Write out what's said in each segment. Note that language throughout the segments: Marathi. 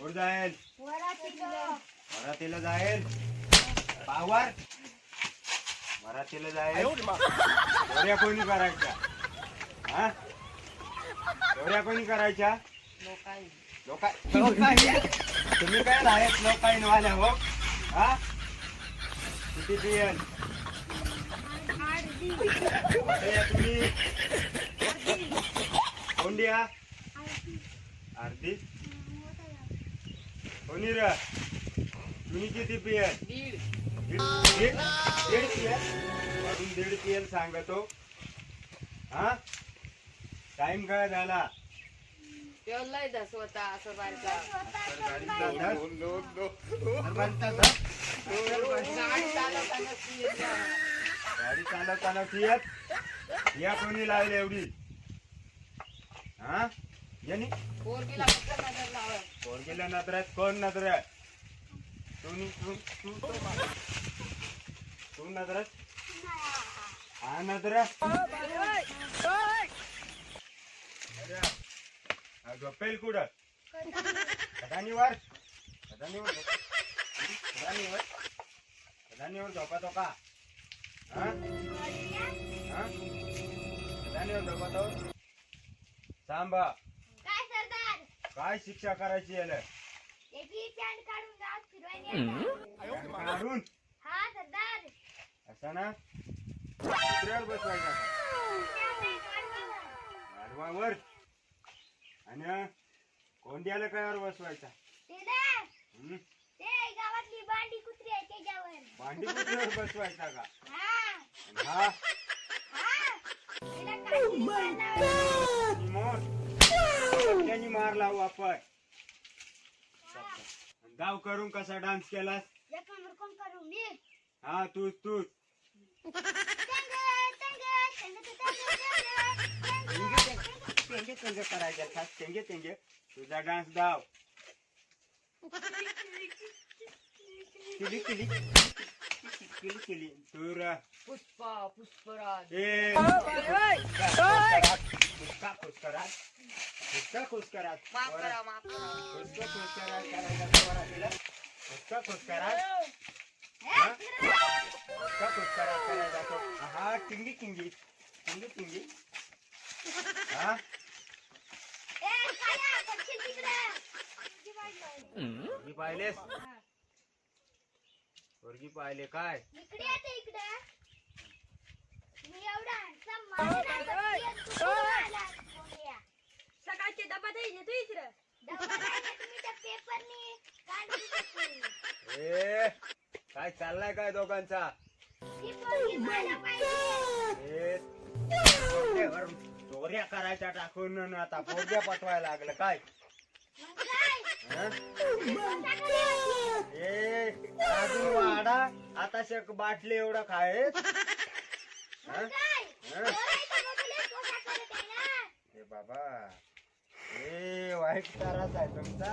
कुठं जाईल? वरातीला जाईल. पावर वरातीला जाईल. चोऱ्या कोणी करायच्या? हा, चोऱ्या कोणी करायच्या? लोकांनी. तुम्ही काय आहेत लोकांनी वाल्या हो? हा, किती पियल? तुम्ही कोंडिया अर्धी कोणी रे? तुम्ही किती पियल? दीड पियल सांगतो. हा, टाइम काय झाला? गाडी चालवताना पियत या कोणी लावली एवढी? हा, यांनी पोरगीला नजरात कोण नजरात? तू नजरात? हा नजरा झोपेल कुठं? कदानीवर झोपतो का? हा, कदानीवर झोपतो. सांबा काय शिक्षा करायची याला? काढून असं ना कुत्र्यावर बसवायचा गाढवावर आणि कोंड्याला कायवर बसवायचा? भांडी कुत्र्यावर बसवायचा का? हा, त्यांनी मार लावू आपण. गाव करून कसा डान्स केलास? हा, तूच करायचा तेंगे तुझा डान्स दाव. तुरा पुष्पराज हा, टिंगी हा, पाहिलेस? पोरगी पाहिले काय? सकाळचे डबा द्यायचे तू इकडं. ए काय चाललाय काय दोघांचा? चोऱ्या करायच्या टाकून आता पोरग्या पटवायला लागलं काय? अजून वाडा आता शेक बाटली एवढं खाय. बाबा वाईट त्रास आहे तुमचा.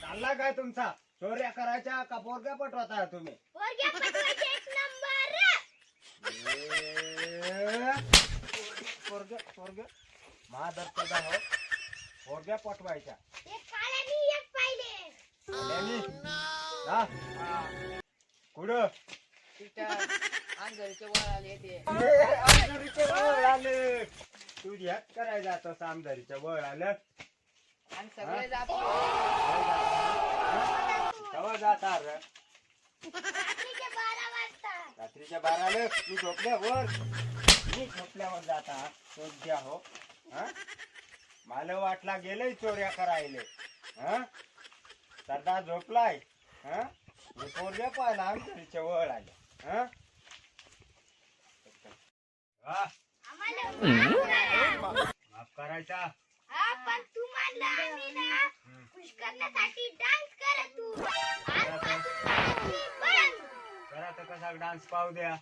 चालला काय तुमचा? चोऱ्या करायच्या का पोरग्या पटवता तुम्ही? पोरग्या महादर्शका हो, पोरग्या पटवायच्या. कुठं? तू ह्यात करायला जातो सामदारीच्या वळ आलं. केव्हा जाता? रात्रीच्या 12 मी झोपल्यावर जाता. घ्या हो. मला वाटला गेलंय चोऱ्या करायले. सरदार झोपलाय. पोरग्या पाहिला आमच्या वळ आले. माफ करायचा. करा तर कसा डान्स पाहू द्या.